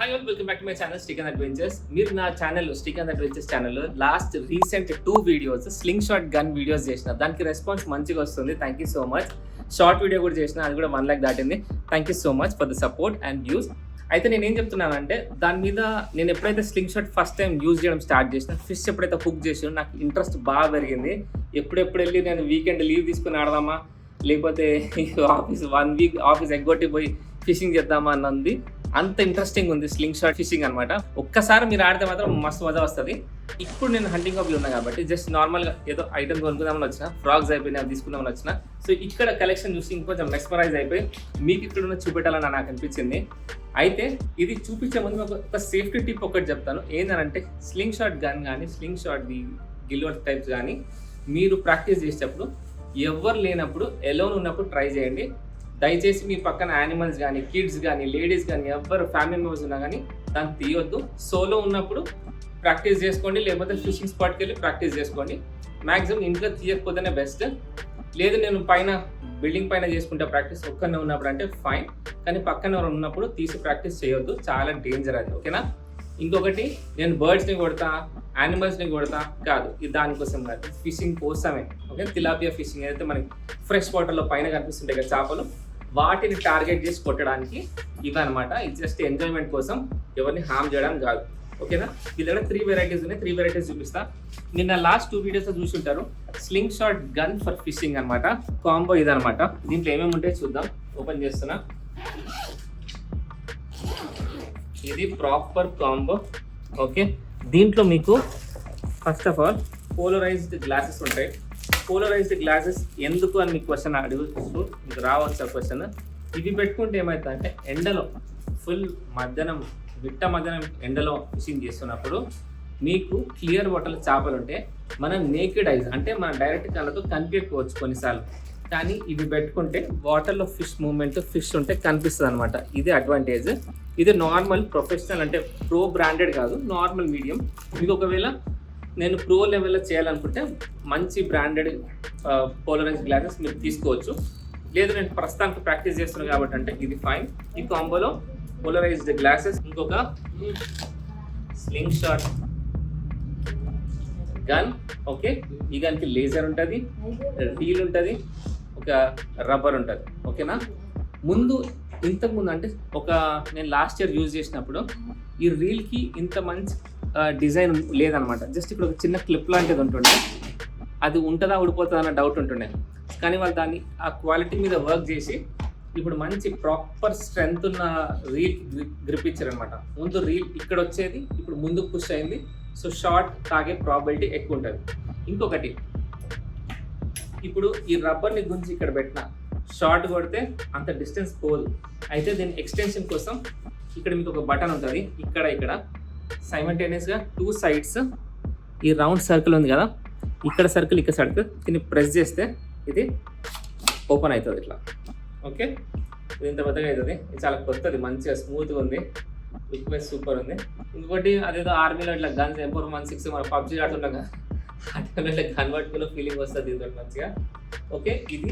Hi all, welcome back to my channel stick and adventures. మీరు నా channel stick and adventures ఛానల్లో last recent 2 videos sling shot gun videos చేసిన. దానికి response మంచిగా వస్తుంది. Thank you so much. Short video కూడా చేసిన, అది కూడా 1 lakh దాటింది. Thank you so much for the support and views. అయితే నేను ఏం చెప్తున్నానంటే, దాని మీద నేను ఎప్పుడైతే sling shot first time use చేయడం స్టార్ట్ చేసిన, ఫిష్ ఎప్పుడైతే కుక్ చేసినా నాకు ఇంట్రెస్ట్ బాగా పెరిగింది. ఎప్పుడెప్పుడు వెళ్ళి నేను వీకెండ్ లీవ్ తీసుకుని ఆడదామా, లేకపోతే ఆఫీస్ 1 వీక్ ఆఫీస్ ఎగ్గొట్టి పోయి ఫిషింగ్ చేద్దామా అన్నది. అంత ఇంట్రెస్టింగ్ ఉంది స్లింగ్ షాట్ ఫిషింగ్ అనమాట. ఒక్కసారి మీరు ఆడితే మాత్రం మస్తు మజా వస్తుంది. ఇప్పుడు నేను హంటింగ్ హాబీలో ఉన్నా కాబట్టి జస్ట్ నార్మల్గా ఏదో ఐటమ్ కొనుక్కుందామని వచ్చిన, ఫ్రాగ్స్ అయిపోయినాయి, అవి తీసుకుందామని వచ్చిన. సో ఇక్కడ కలెక్షన్ చూసి ఇంకొంచెం మెస్మరైజ్ అయిపోయి మీకు ఇక్కడ ఉన్న చూపెట్టాలని నాకు అనిపించింది. అయితే ఇది చూపించే ముందు ఒక సేఫ్టీ టిప్ ఒకటి చెప్తాను. ఏంటంటే స్లింగ్ షాట్ గన్ కానీ స్లింగ్ షాట్ గిల్వర్ టైప్స్ కానీ మీరు ప్రాక్టీస్ చేసేటప్పుడు ఎవరు లేనప్పుడు, ఎలోన్ ఉన్నప్పుడు ట్రై చేయండి. దయచేసి మీ పక్కన యానిమల్స్ కానీ, కిడ్స్ కానీ, లేడీస్ కానీ, ఎవరు ఫ్యామిలీ మెంబర్స్ ఉన్నా కానీ దాన్ని తీయొద్దు. సోలో ఉన్నప్పుడు ప్రాక్టీస్ చేసుకోండి, లేకపోతే ఫిషింగ్ స్పాట్కి వెళ్ళి ప్రాక్టీస్ చేసుకోండి. మ్యాక్సిమం ఇంట్లో తీయకపోతేనే బెస్ట్. లేదు నేను బిల్డింగ్ పైన చేసుకుంటే ప్రాక్టీస్ ఒక్కనే ఉన్నప్పుడు అంటే ఫైన్, కానీ పక్కన ఉన్నప్పుడు తీసి ప్రాక్టీస్ చేయొద్దు. చాలా డేంజర్ అది, ఓకేనా? ఇంకొకటి, నేను బర్డ్స్ని కొడతా, యానిమల్స్ని కొడతా కాదు, ఇది దానికోసం కాదు, ఫిషింగ్ కోసమే. ఓకే, తిలాపియా ఫిషింగ్ ఏదైతే మనకి ఫ్రెష్ వాటర్లో పైన కనిపిస్తుంటాయి కదా చేపలు, వాటిని టార్గెట్ చేసి కొట్టడానికి ఇవన్నమాట. ఇది జస్ట్ ఎంజాయ్మెంట్ కోసం, ఎవరిని హామ్ చేయడానికి కాదు, ఓకేనా? మీ దగ్గర 3 వెరైటీస్ ఉన్నాయి. 3 వెరైటీస్ చూపిస్తా. నిన్న లాస్ట్ 2 వీడియోస్లో చూసి ఉంటారు. Sling shot gun for fishing అనమాట. కాంబో ఇదనమాట. దీంట్లో ఏమేమి ఉంటాయో చూద్దాం. ఓపెన్ చేస్తున్నా. ఇది ప్రాపర్ కాంబో. ఓకే, దీంట్లో మీకు first of all polarized glasses ఉంటాయి. పోలరైజ్డ్ గ్లాసెస్ ఎందుకు అని మీకు క్వశ్చన్ అడుగుతూ మీకు రావచ్చు ఆ క్వశ్చన్. ఇవి పెట్టుకుంటే ఏమవుతుందంటే, ఎండలో ఫుల్ మధ్యాహ్నం ఎండలో ఫిషింగ్ చేస్తున్నప్పుడు మీకు క్లియర్ వాటర్ చేపలు ఉంటే మన నేకెడ్ ఐజ్ అంటే మన డైరెక్ట్ కళ్ళతో కనిపించకపోవచ్చు కొన్నిసార్లు, కానీ ఇవి పెట్టుకుంటే వాటర్లో ఫిష్ మూమెంట్, ఫిష్ ఉంటే కనిపిస్తుంది అనమాట. ఇది అడ్వాంటేజ్. ఇది నార్మల్ ప్రొఫెషనల్ అంటే ప్రో బ్రాండెడ్ కాదు, నార్మల్ మీడియం. మీకు ఒకవేళ నేను ప్రో లెవెల్లో చేయాలనుకుంటే మంచి బ్రాండెడ్ పోలరైజ్ గ్లాసెస్ మీరు తీసుకోవచ్చు. లేదు నేను ప్రస్తుతానికి ప్రాక్టీస్ చేస్తున్నాను కాబట్టి అంటే ఇది ఫైన్. ఈ కాంబోలో పోలరైజ్డ్ గ్లాసెస్, ఇంకొక స్లింగ్ షాట్ గన్. ఓకే, ఈ గన్కి లేజర్ ఉంటుంది, రీల్ ఉంటుంది, ఒక రబ్బర్ ఉంటుంది, ఓకేనా? ఇంతకుముందు అంటే నేను లాస్ట్ ఇయర్ యూజ్ చేసినప్పుడు ఈ రీల్కి ఇంత మంచి డిజైన్ లేదనమాట. జస్ట్ ఇక్కడ ఒక చిన్న క్లిప్ లాంటిది ఉంటుండే, అది ఉంటుందా ఊడిపోతుందా అన్న డౌట్ ఉంటుండే. కానీ వాళ్ళు దాన్ని ఆ క్వాలిటీ మీద వర్క్ చేసి ఇప్పుడు మంచి ప్రాపర్ స్ట్రెంగ్త్ ఉన్న రీల్ గ్రిప్ ఇచ్చారనమాట. ముందు రీల్ ఇక్కడ వచ్చేది, ఇప్పుడు ముందుకు పుష్ అయింది. సో షార్ట్ తాగే ప్రాబిలిటీ ఎక్కువ ఉంటుంది. ఇంకొకటి, ఇప్పుడు ఈ రబ్బర్ని గుంచి ఇక్కడ పెట్టిన షార్ట్ కొడితే అంత డిస్టెన్స్ పోదు. అయితే దీని ఎక్స్టెన్షన్ కోసం ఇక్కడ మీకు ఒక బటన్ ఉంటుంది, ఇక్కడ సైమల్టేనియస్గా 2 sides ఈ రౌండ్ సర్కిల్ ఉంది కదా, ఇక్కడ సర్కిల్ ఇక్కడ సర్కిల్, దీన్ని ప్రెస్ చేస్తే ఇది ఓపెన్ అవుతుంది ఇట్లా. ఓకే, ఇది ఇంత పెద్దగా అవుతుంది. ఇది చాలా కొత్తది, మంచిగా స్మూత్గా ఉంది, లుక్ వైజ్ సూపర్ ఉంది. ఇంకోటి, అదేదో ఆర్మీలో ఇట్లా గన్స్ M416 మన పబ్జీ ఆడుతుంటాం కదా, అట్లా కన్వర్టబుల్ ఫీలింగ్ వస్తుంది దీంతో మంచిగా. ఓకే, ఇది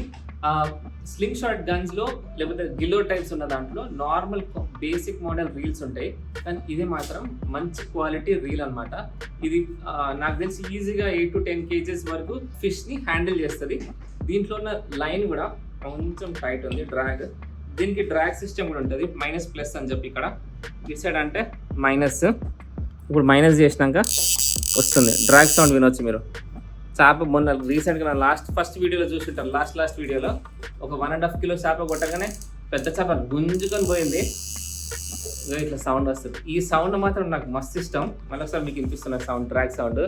స్లింగ్ షాట్ గన్స్లో లేకపోతే గిల్లో టైప్స్ ఉన్న దాంట్లో నార్మల్ బేసిక్ మోడల్ రీల్స్ ఉంటాయి, కానీ ఇది మాత్రం మంచి క్వాలిటీ రీల్ అనమాట. ఇది నాకు తెలిసి ఈజీగా 8 to 10 kgs వరకు ఫిష్ని హ్యాండిల్ చేస్తుంది. దీంట్లో ఉన్న లైన్ కూడా కొంచెం టైట్ ఉంది, డ్రాగ్. దీనికి డ్రాగ్ సిస్టమ్ కూడా ఉంటుంది, -+ అని చెప్పి ఇక్కడ సైడ్ అంటే మైనస్. ఇప్పుడు మైనస్ చేసినాక వస్తుంది డ్రాగ్ సౌండ్ వినొచ్చు మీరు. చేప మొన్న రీసెంట్గా నా ఫస్ట్ వీడియోలో చూసుంటారు, లాస్ట్ వీడియోలో ఒక 1.5 kilo చేప కొట్టగానే పెద్ద చేప గుంజుకొని పోయింది. ఇట్లా సౌండ్ వస్తుంది. ఈ సౌండ్ మాత్రం నాకు మస్తు ఇష్టం. మళ్ళొకసారి మీకు వినిపిస్తున్న సౌండ్, డ్రాగ్ సౌండ్.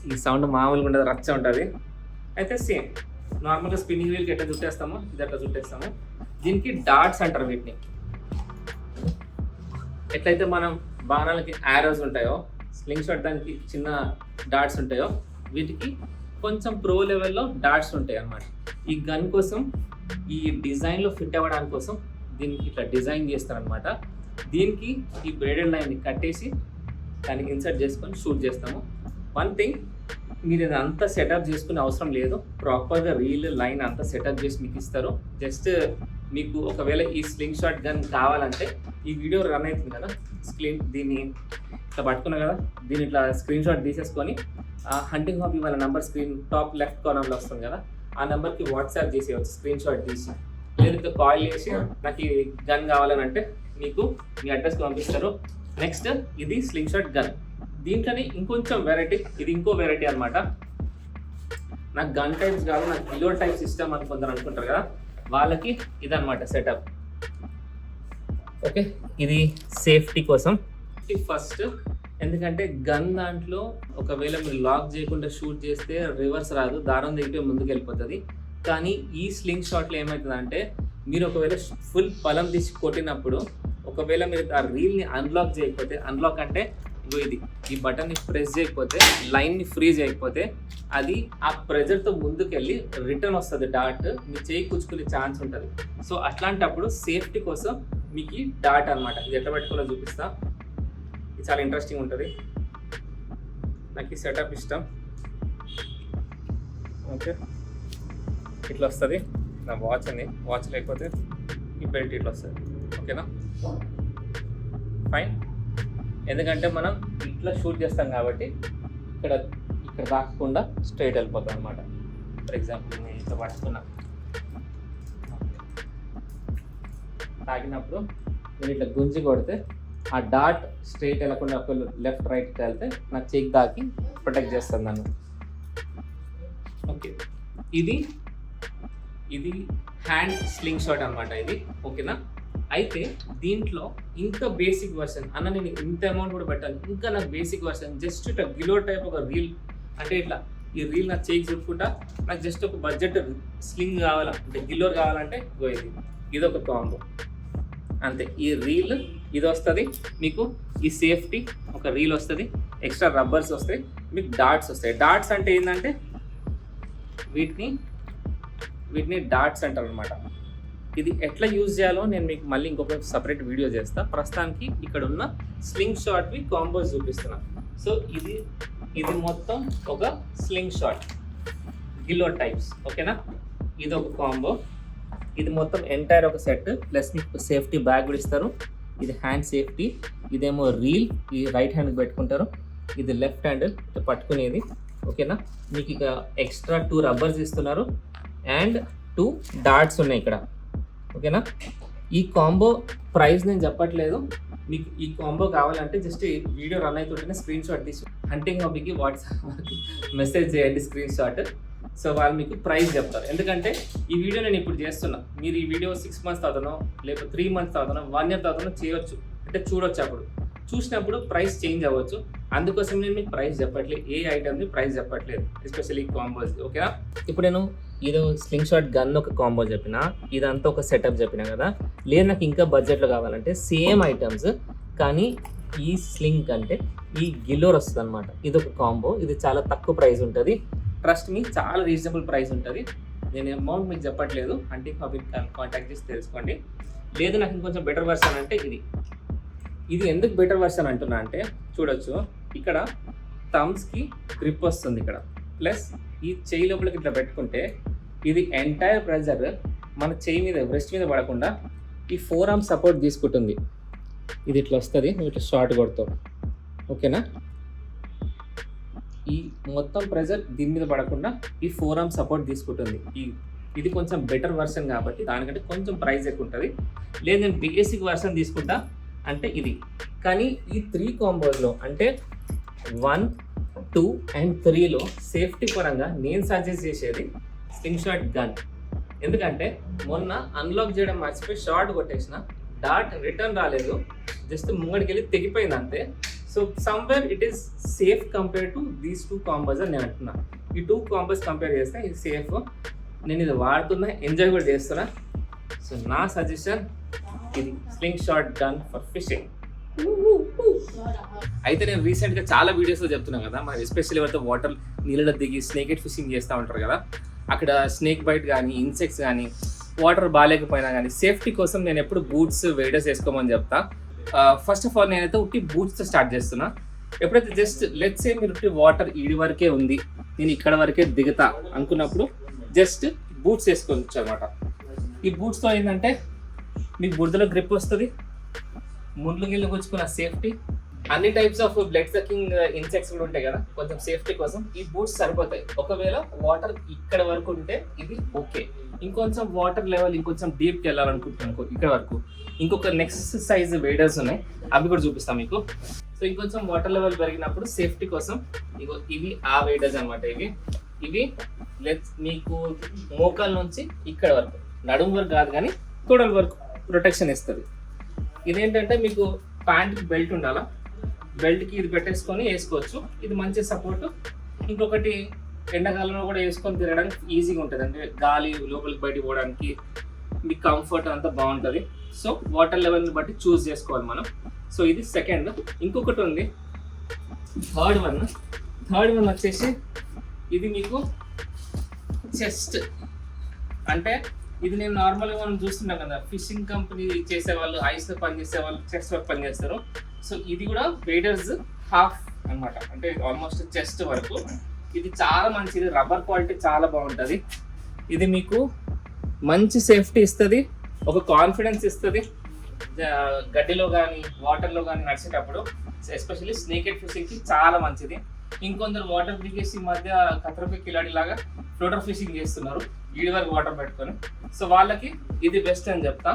ఈ సౌండ్ మామూలుగా ఉండదు, రచ్చ ఉంటుంది. అయితే సేమ్ నార్మల్గా స్పిన్నింగ్ వీల్కి ఎట్లా చుట్టేస్తామో ఇది అట్లా చుట్టేస్తాము. దీనికి డాట్స్ అంటారు వీటిని. ఎట్లయితే మనం బాణాలకి యారోస్ ఉంటాయో, స్లింగ్ షాట్ దానికి చిన్న డాట్స్ ఉంటాయో, వీటికి కొంచెం ప్రో లెవెల్లో డాట్స్ ఉంటాయి అన్నమాట. ఈ గన్ కోసం, ఈ డిజైన్లో ఫిట్ అవ్వడానికి కోసం దీనికి ఇట్లా డిజైన్ చేస్తారనమాట. దీనికి ఈ బ్రేడెడ్ లైన్ని కట్టేసి దానికి ఇన్సర్ట్ చేసుకొని షూట్ చేస్తాము. వన్ థింగ్, మీరు ఇది అంతా సెటప్ చేసుకునే అవసరం లేదు. ప్రాపర్గా రీల్ లైన్ అంతా సెటప్ చేసి మీకు ఇస్తారు. జస్ట్ మీకు ఒకవేళ ఈ స్లింగ్ షాట్ గన్ కావాలంటే ఈ వీడియో రన్ అవుతుంది కదా, దీన్ని ఇట్లా పట్టుకున్నా కదా, దీన్ని ఇట్లా స్క్రీన్ షాట్ తీసేసుకొని హంటింగ్ హాబీ వాళ్ళ నెంబర్ స్క్రీన్ టాప్ లెఫ్ట్ కార్నర్లో వస్తుంది కదా, ఆ నెంబర్కి వాట్సాప్ చేసేయచ్చు స్క్రీన్ షాట్ తీసి, లేదంటే కాల్ చేసి నాకు ఈ గన్ కావాలని అంటే మీకు మీ అడ్రస్కి పంపిస్తారు. నెక్స్ట్ ఇది స్లింగ్ షాట్ గన్. దీంట్లోనే ఇంకొంచెం వెరైటీ, ఇది ఇంకో వెరైటీ అనమాట. నాకు గన్ టైప్స్ కాదు, నాకు కిలో టైప్ సిస్టమ్ అని కొందరు అనుకుంటారు కదా, వాళ్ళకి ఇదనమాట సెటప్. ఓకే, ఇది సేఫ్టీ కోసం ఫస్ట్. ఎందుకంటే గన్ దాంట్లో ఒకవేళ మీరు లాక్ చేయకుండా షూట్ చేస్తే రివర్స్ రాదు, దారం దిగితే ముందుకు వెళ్ళిపోతుంది. కానీ ఈ స్లింగ్ షాట్లో ఏమవుతుందంటే మీరు ఒకవేళ ఫుల్ పలం తీసి కొట్టినప్పుడు ఒకవేళ మీరు ఆ రీల్ని అన్లాక్ చేయకపోతే, అన్లాక్ అంటే ఇది ఈ బటన్ని ప్రెస్ చేయకపోతే, లైన్ని ఫ్రీ చేయకపోతే అది ఆ ప్రెజర్తో ముందుకెళ్ళి రిటర్న్ వస్తుంది డాట్, మీ చేయి కూర్చుకునే ఛాన్స్ ఉంటుంది. సో అట్లాంటప్పుడు సేఫ్టీ కోసం మీకు ఈ డాట్ అనమాట. ఇది ఎట్లా పెట్టుకోవాలో చూపిస్తా. ఇది చాలా ఇంట్రెస్టింగ్ ఉంటుంది, నాకు ఈ సెటప్ ఇష్టం. ఓకే, ఇట్లా వస్తుంది నా వాచ్ అని, వాచ్ లేకపోతే ఈ బెల్ట్ ఇట్లా వస్తుంది. ఓకేనా, ఫైన్. ఎందుకంటే మనం ఇట్లా షూట్ చేస్తాం కాబట్టి ఇక్కడ తాకకుండా స్ట్రైట్ వెళ్ళిపోతాం అనమాట. ఫర్ ఎగ్జాంపుల్ నేను ఇట్లా పట్టుకున్నా, తాకినప్పుడు నేను ఇట్లా గుంజి కొడితే ఆ డాట్ స్ట్రైట్ వెళ్ళకుండా ఒక లెఫ్ట్ రైట్కి వెళ్తే నాకు చెక్ తాకి ప్రొటెక్ట్ చేస్తుంది నన్ను. ఓకే, ఇది హ్యాండ్ స్లింగ్ షాట్ అనమాట ఇది. ఓకేనా, అయితే దీంట్లో ఇంకా బేసిక్ వర్షన్ అన్న, నేను ఇంత అమౌంట్ కూడా పెట్టాను, ఇంకా నాకు బేసిక్ వర్షన్ జస్ట్ ఇట్లా గిలో టైప్ ఒక రీల్, అంటే ఇట్లా ఈ రీల్ నాకు చేయి చుట్టుకుంటా, నాకు జస్ట్ ఒక బడ్జెట్ స్లింగ్ కావాలంటే గిలోర్ కావాలంటే ఇది ఒక కాంబో అంతే. ఈ రీల్ ఇది వస్తుంది మీకు, ఈ సేఫ్టీ ఒక రీల్ వస్తుంది, ఎక్స్ట్రా రబ్బర్స్ వస్తాయి, మీకు డాట్స్ వస్తాయి. డాట్స్ అంటే ఏంటంటే వీటిని డాట్స్ అంటారు అనమాట. ఇది ఎట్లా యూజ్ చేయాలో నేను మీకు మళ్ళీ ఇంకొక సపరేట్ వీడియో చేస్తా. ప్రస్తుతానికి ఇక్కడ ఉన్న స్లింగ్ షాట్వి కాంబోస్ చూపిస్తున్నా. సో ఇది మొత్తం ఒక స్లింగ్ షాట్ గిలో టైప్స్. ఓకేనా, ఇది ఒక కాంబో. ఇది మొత్తం ఎంటైర్ ఒక సెట్, ప్లస్ మీకు సేఫ్టీ బ్యాగ్ కూడా ఇస్తారు. ఇది హ్యాండ్ సేఫ్టీ, ఇదేమో రీల్, ఈ రైట్ హ్యాండ్కి పెట్టుకుంటారు, ఇది లెఫ్ట్ హ్యాండ్ పట్టుకునేది. ఓకేనా, మీకు ఇక ఎక్స్ట్రా 2 రబ్బర్స్ ఇస్తున్నారు అండ్ 2 డాట్స్ ఉన్నాయి ఇక్కడ. ఓకేనా, ఈ కాంబో ప్రైస్ నేను చెప్పట్లేదు, మీకు ఈ కాంబో కావాలంటే జస్ట్ వీడియో రన్ అవుతుంటేనే స్క్రీన్ షాట్ తీసి హంటింగ్ హాబీకి వాట్సాప్కి మెసేజ్ చేయండి స్క్రీన్ షాట్. సో వాళ్ళు మీకు ప్రైస్ చెప్తారు. ఎందుకంటే ఈ వీడియో నేను ఇప్పుడు చేస్తున్నా, మీరు ఈ వీడియో 6 మంత్స్ తర్వాతనో లేకపోతే 3 మంత్స్ తర్వాతనో 1 year తర్వాతనో చేయొచ్చు, అంటే చూడొచ్చు. అప్పుడు చూసినప్పుడు ప్రైస్ చేంజ్ అవ్వచ్చు. అందుకోసం నేను మీకు ప్రైస్ చెప్పట్లేదు, ఏ ఐటమ్ని ప్రైస్ చెప్పట్లేదు, ఎస్పెషల్లీ కాంబోస్. ఓకేనా, ఇప్పుడు నేను ఇది స్లింగ్ షాట్ గన్ ఒక కాంబో చెప్పిన, ఇదంతా ఒక సెటప్ చెప్పిన కదా. లేదు నాకు ఇంకా బడ్జెట్లో కావాలంటే సేమ్ ఐటమ్స్ కానీ ఈ స్లింగ్ కంటే ఈ గిలోర్ వస్తుంది అనమాట. ఇది ఒక కాంబో, ఇది చాలా తక్కువ ప్రైస్ ఉంటుంది, ట్రస్ట్ మీ, చాలా రీజనబుల్ ప్రైస్ ఉంటుంది. నేను అమౌంట్ మీకు చెప్పట్లేదు, హంటింగ్ హాబీ కాంటాక్ట్ చేసి తెలుసుకోండి. లేదు నాకు ఇంకొంచెం బెటర్ వర్షన్ అంటే ఇది ఎందుకు బెటర్ వర్షన్ అంటున్నా అంటే చూడొచ్చు, ఇక్కడ థమ్స్కి గ్రిప్ వస్తుంది ఇక్కడ, ప్లస్ ఈ చెయ్యి లోపలికి ఇట్లా పెట్టుకుంటే ఇది ఎంటైర్ ప్రెజర్ మన చెయ్యి మీద బ్రెస్ట్ మీద పడకుండా ఈ 4 arm సపోర్ట్ తీసుకుంటుంది. ఇది ఇట్లా వస్తుంది, నువ్వు ఇట్లా షార్ట్ కొడతావు. ఓకేనా, ఈ మొత్తం ప్రెజర్ దీని మీద పడకుండా ఈ 4 arm సపోర్ట్ తీసుకుంటుంది. ఇది కొంచెం బెటర్ వర్షన్ కాబట్టి దానికంటే కొంచెం ప్రైస్ ఎక్కువ ఉంటుంది. లేదు నేను బేసిక్ వర్షన్ తీసుకుంటా అంటే ఇది. కానీ ఈ 3 కాంబోస్లో అంటే 1, 2 and 3లో సేఫ్టీ పరంగా నేను సజెస్ట్ చేసేది స్లింగ్ షాట్ గన్. ఎందుకంటే మొన్న అన్లాక్ చేయడం మర్చిపోయి షార్ట్ కొట్టేసిన, డాట్ రిటర్న్ రాలేదు, జస్ట్ ముంగడికి వెళ్ళి తెగిపోయింది అంతే. So somewhere it is safe compare to these 2 combos అని నేను అంటున్నా. ఈ 2 కాంబోస్ కంపేర్ చేస్తే ఇది సేఫ్, నేను ఇది వాడుతున్నా, ఎంజాయ్ కూడా చేస్తున్నా. సో నా సజెషన్ ఇది sling shot gun for fishing. అయితే నేను రీసెంట్గా చాలా వీడియోస్లో చెప్తున్నాను కదా, మనం ఎస్పెషల్లీ ఎవరితో వాటర్ నీళ్ళలో దిగి స్నేక్ హెడ్ ఫిషింగ్ చేస్తూ ఉంటారు కదా, అక్కడ స్నేక్ బైట్ కానీ ఇన్సెక్ట్స్ కానీ వాటర్ బాగాలేకపోయినా కానీ సేఫ్టీ కోసం నేను ఎప్పుడు బూట్స్ వేడర్స్ వేసుకోమని చెప్తా. ఫస్ట్ ఆఫ్ ఆల్ నేనైతే ఉట్టి బూట్స్తో స్టార్ట్ చేస్తున్నా. ఎప్పుడైతే జస్ట్ లెట్స్ సే మీరు ఉట్టి వాటర్ ఈడి వరకే ఉంది, నేను ఇక్కడ వరకే దిగుతా అనుకున్నప్పుడు జస్ట్ బూట్స్ వేసుకోవచ్చు అనమాట. ఈ బూట్స్తో ఏంటంటే మీకు బురదలో గ్రిప్ వస్తుంది, ముండ్లు గిల్లు గుచ్చుకున్న సేఫ్టీ, అన్ని types of blood sucking insects కూడా ఉంటాయి కదా, కొంచెం సేఫ్టీ కోసం ఈ బూట్స్ సరిపోతాయి. ఒకవేళ వాటర్ ఇక్కడ వరకు ఉంటే ఇది ఓకే, ఇంకొంచెం వాటర్ లెవెల్ ఇంకొంచెం డీప్కి వెళ్ళాలనుకుంటున్నాను ఇక్కడ వరకు, ఇంకొక నెక్స్ట్ సైజ్ వేడర్స్ ఉన్నాయి, అవి కూడా చూపిస్తాం మీకు. సో ఇంకొంచెం వాటర్ లెవెల్ పెరిగినప్పుడు సేఫ్టీ కోసం ఇవి ఆ వేడర్స్ అనమాట. ఇవి మీకు మోకాల నుంచి ఇక్కడ వరకు, నడుము వరకు కాదు కానీ తొడల వరకు ప్రొటెక్షన్ ఇస్తుంది. ఇదేంటంటే మీకు ప్యాంట్కి బెల్ట్ ఉండాలా, బెల్ట్కి ఇది పెట్టేసుకొని వేసుకోవచ్చు, ఇది మంచి సపోర్టు. ఇంకొకటి ఎండాకాలంలో కూడా వేసుకొని తిరగడానికి ఈజీగా ఉంటుంది, అంటే గాలి లోపలికి బయటికి పోవడానికి మీకు కంఫర్ట్ అంతా బాగుంటుంది. సో వాటర్ లెవెల్ని బట్టి చూస్ చేసుకోవాలి మనం. సో ఇది సెకండ్. ఇంకొకటి ఉంది థర్డ్ వన్ వచ్చేసి ఇది మీకు చెస్ట్. అంటే ఇది నేను నార్మల్గా మనం చూస్తున్నాం కదా, ఫిషింగ్ కంపెనీ చేసేవాళ్ళు, ఐస్ పని చేసేవాళ్ళు చెస్ట్ వర్క్ పని చేస్తారు. సో ఇది కూడా వేడర్స్ హాఫ్ అనమాట, అంటే ఆల్మోస్ట్ చెస్ట్ వరకు. ఇది చాలా మంచిది, రబ్బర్ క్వాలిటీ చాలా బాగుంటుంది. ఇది మీకు మంచి సేఫ్టీ ఇస్తుంది, ఒక కాన్ఫిడెన్స్ ఇస్తుంది గడ్డిలో కానీ వాటర్లో కానీ నడిచేటప్పుడు. ఎస్పెషల్లీ స్నేకెడ్ ఫిషింగ్కి చాలా మంచిది. ఇంకొందరు వాటర్ దిగేసి ఈ మధ్య కత్రపై కిలాడి లాగా ఫ్లోటర్ ఫిషింగ్ చేస్తున్నారు ఈడి వరకు వాటర్ పెట్టుకొని. సో వాళ్ళకి ఇది బెస్ట్ అని చెప్తా.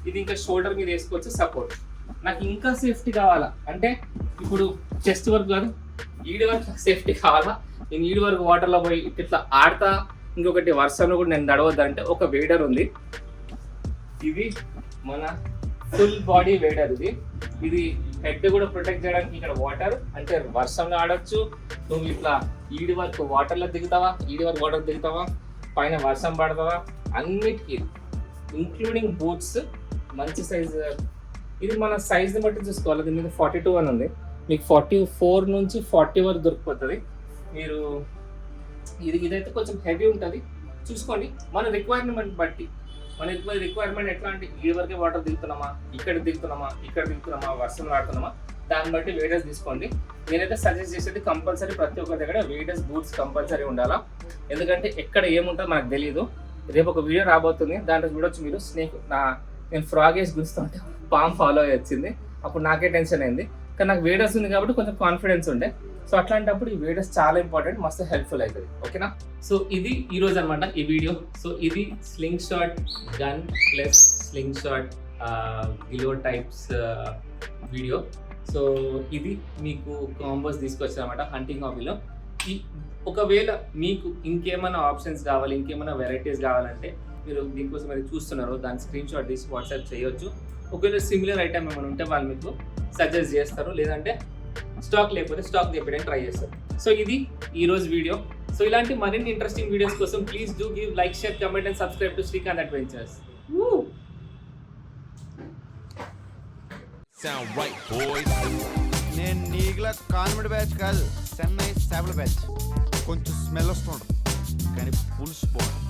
ఇది ఇంకా షోల్డర్ మీద వేసుకోవచ్చు సపోర్ట్. నాకు ఇంకా సేఫ్టీ కావాలా అంటే ఇప్పుడు చెస్ట్ వరకు కాదు, ఈడి వరకు సేఫ్టీ కావాలా, నేను ఈడి వరకు వాటర్లో పోయి ఇట్లా ఆడతా. ఇంకొకటి వర్షంలో కూడా నేను నడవద్దంటే ఒక వేడర్ ఉంది, ఇది మన ఫుల్ బాడీ వేడర్. ఇది హెడ్ కూడా ప్రొటెక్ట్ చేయడానికి ఇక్కడ వాటర్, అంటే వర్షంలో ఆడొచ్చు. నువ్వు ఇట్లా ఈడి వరకు వాటర్లో దిగుతావా, ఈడి వరకు వాటర్ దిగుతావా, పైన వర్షం పడతావా, అన్నిటికీ ఇంక్లూడింగ్ బూట్స్ మంచి సైజ్. ఇది మన సైజ్ని బట్టి చూసుకోవాలి. దీని మీద 42 అని ఉంది, మీకు 44 నుంచి 40 వరకు దొరికిపోతుంది. మీరు ఇదైతే కొంచెం హెవీ ఉంటుంది, చూసుకోండి మన రిక్వైర్మెంట్ బట్టి. మన రిక్వైర్మెంట్ ఎట్లా అంటే ఈ వరకే వాటర్ దిగుతున్నామా, ఇక్కడ దిగుతున్నామా, వర్షం ఆడుతున్నామా, దాన్ని బట్టి వేడర్స్ తీసుకోండి. నేనైతే సజెస్ట్ చేసేది కంపల్సరీ ప్రతి ఒక్కరి దగ్గర వేడర్స్ బూట్స్ కంపల్సరీ ఉండాలా, ఎందుకంటే ఎక్కడ ఏముంటుందో మనకు తెలియదు. రేపు ఒక వీడియో రాబోతుంది, దాంట్లో చూడొచ్చు మీరు. నేను ఫ్రాగ్ వేసి గుంచుతుంటే పామ్ ఫాలో అయ్యి వచ్చింది, అప్పుడు నాకే టెన్షన్ అయింది. కానీ నాకు వేడర్స్ ఉంది కాబట్టి కొంచెం కాన్ఫిడెన్స్ ఉండే. సో అట్లాంటప్పుడు ఈ వీడియోస్ చాలా ఇంపార్టెంట్, మస్తు హెల్ప్ఫుల్ అవుతుంది. ఓకేనా? సో ఇది ఈరోజు అనమాట ఈ వీడియో. సో ఇది sling shot gun plus sling shot Giloh types video. So ఇది మీకు కాంబోస్ తీసుకొచ్చాను అనమాట హంటింగ్ హాబీలో. ఒకవేళ మీకు ఇంకేమైనా ఆప్షన్స్ కావాలి, ఇంకేమైనా వెరైటీస్ కావాలంటే మీరు దీనికోసం అయితే చూస్తున్నారు, దాని స్క్రీన్ షాట్ తీసి వాట్సాప్ చేయొచ్చు. ఒకవేళ సిమిలర్ ఐటమ్ ఏమైనా ఉంటే వాళ్ళు మీకు సజెస్ట్ చేస్తారు, లేదంటే స్టాక్ లేకపోతే స్టాక్ తెప్పడానికి ట్రై చేస్తారు. సో ఇది ఈరోజు వీడియో. సో ఇలాంటి మరిన్ని ఇంట్రెస్టింగ్ వీడియోస్ కోసం please do give like, share, comment and subscribe to Srikanth adventures. నేను నీకులా కాన్వెంట్ బ్యాచ్ కాదు, చెన్నై చేపల బ్యాచ్. కొంచెం స్మెల్ వస్తుంటారు కానీ పులుసు పోవడం.